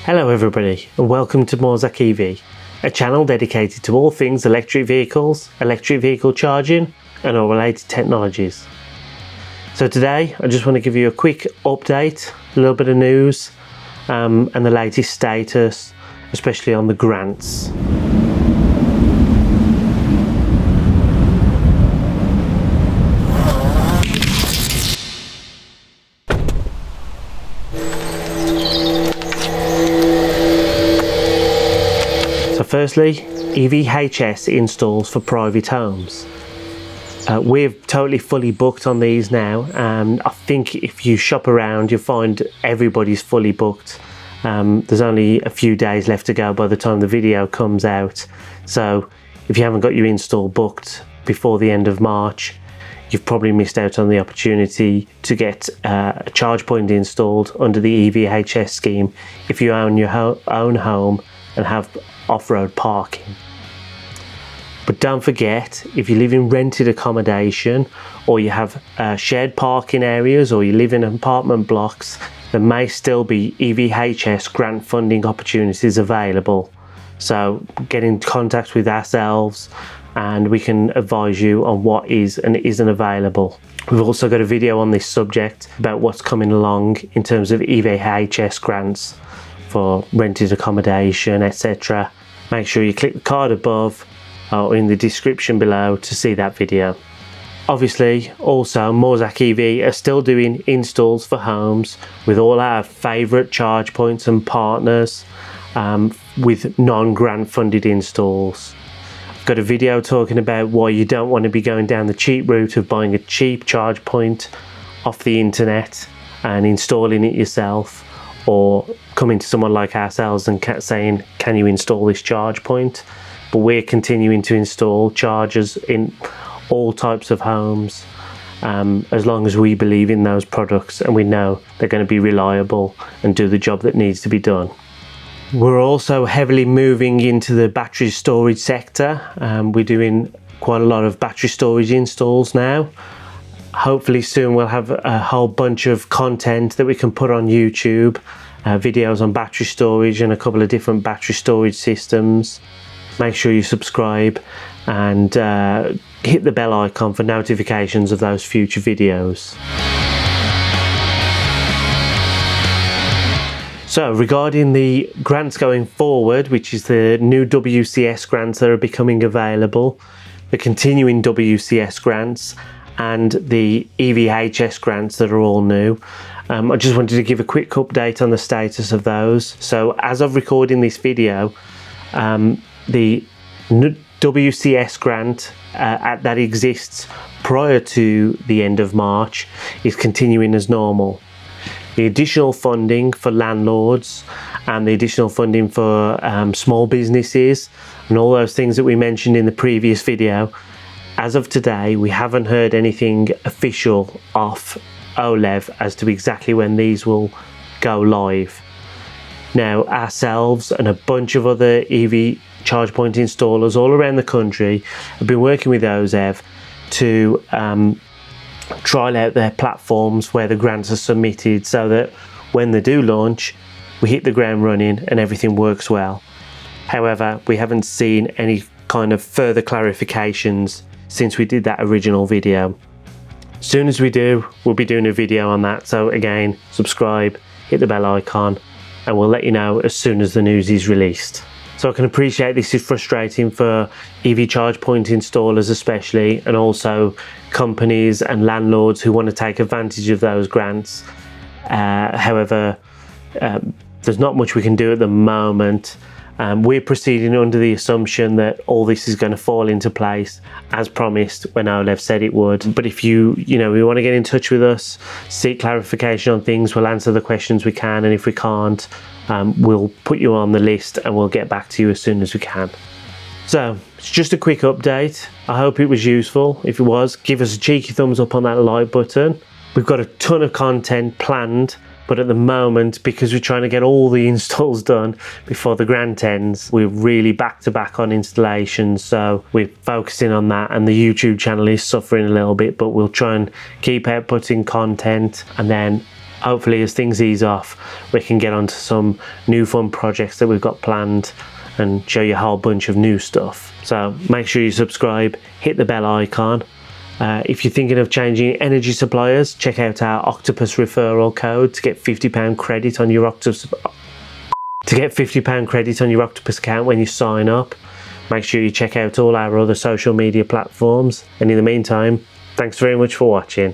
Hello everybody and welcome to Morzak EV, a channel dedicated to all things electric vehicles, electric vehicle charging and all related technologies. So today I just want to give you a quick update, a little bit of news and the latest status, especially on the grants. So firstly, EVHS installs for private homes. We're totally fully booked on these now, and I think if you shop around you'll find everybody's fully booked. There's only a few days left to go by the time the video comes out, so if you haven't got your install booked before the end of March, you've probably missed out on the opportunity to get a charge point installed under the EVHS scheme if you own your own home and have off-road parking. But don't forget, if you live in rented accommodation or you have shared parking areas or you live in apartment blocks, there may still be EVHS grant funding opportunities available. So get in contact with ourselves and we can advise you on what is and isn't available. We've also got a video on this subject about what's coming along in terms of EVHS grants for rented accommodation, etc. Make sure you click the card above or in the description below to see that video. Obviously, also Morzak EV are still doing installs for homes with all our favourite charge points and partners with non-grant funded installs. I've got a video talking about why you don't want to be going down the cheap route of buying a cheap charge point off the internet and installing it yourself, or coming to someone like ourselves and saying, can you install this charge point? But we're continuing to install chargers in all types of homes as long as we believe in those products and we know they're going to be reliable and do the job that needs to be done. We're also heavily moving into the battery storage sector. We're doing quite a lot of battery storage installs now. Hopefully soon we'll have a whole bunch of content that we can put on YouTube, videos on battery storage and a couple of different battery storage systems. Make sure you subscribe and hit the bell icon for notifications of those future videos. So regarding the grants going forward, which is the new WCS grants that are becoming available, the continuing WCS grants and the EVHS grants that are all new. I just wanted to give a quick update on the status of those. So as of recording this video, the WCS grant that exists prior to the end of March is continuing as normal. The additional funding for landlords and the additional funding for small businesses and all those things that we mentioned in the previous video, as of today we haven't heard anything official off OLEV as to exactly when these will go live. Now ourselves and a bunch of other EV charge point installers all around the country have been working with OLEV to trial out their platforms where the grants are submitted so that when they do launch we hit the ground running and everything works well. However, we haven't seen any kind of further clarifications since we did that original video. As soon as we do, we'll be doing a video on that, so again, subscribe, hit the bell icon and we'll let you know as soon as the news is released. So I can appreciate this is frustrating for EV charge point installers especially, and also companies and landlords who want to take advantage of those grants. However, there's not much we can do at the moment. We're proceeding under the assumption that all this is going to fall into place as promised when OLEV said it would. But if you want to get in touch with us, seek clarification on things, we'll answer the questions we can, and if we can't, we'll put you on the list and we'll get back to you as soon as we can. So it's just a quick update. I hope it was useful. If it was, give us a cheeky thumbs up on that like button. We've got a ton of content planned, but at the moment, because we're trying to get all the installs done before the grant ends, we're really back to back on installations, so we're focusing on that, and the YouTube channel is suffering a little bit, but we'll try and keep outputting content, and then hopefully as things ease off, we can get onto some new fun projects that we've got planned and show you a whole bunch of new stuff. So make sure you subscribe, hit the bell icon. If you're thinking of changing energy suppliers, check out our Octopus referral code to get £50 credit on your Octopus account when you sign up. Make sure you check out all our other social media platforms, and in the meantime, thanks very much for watching.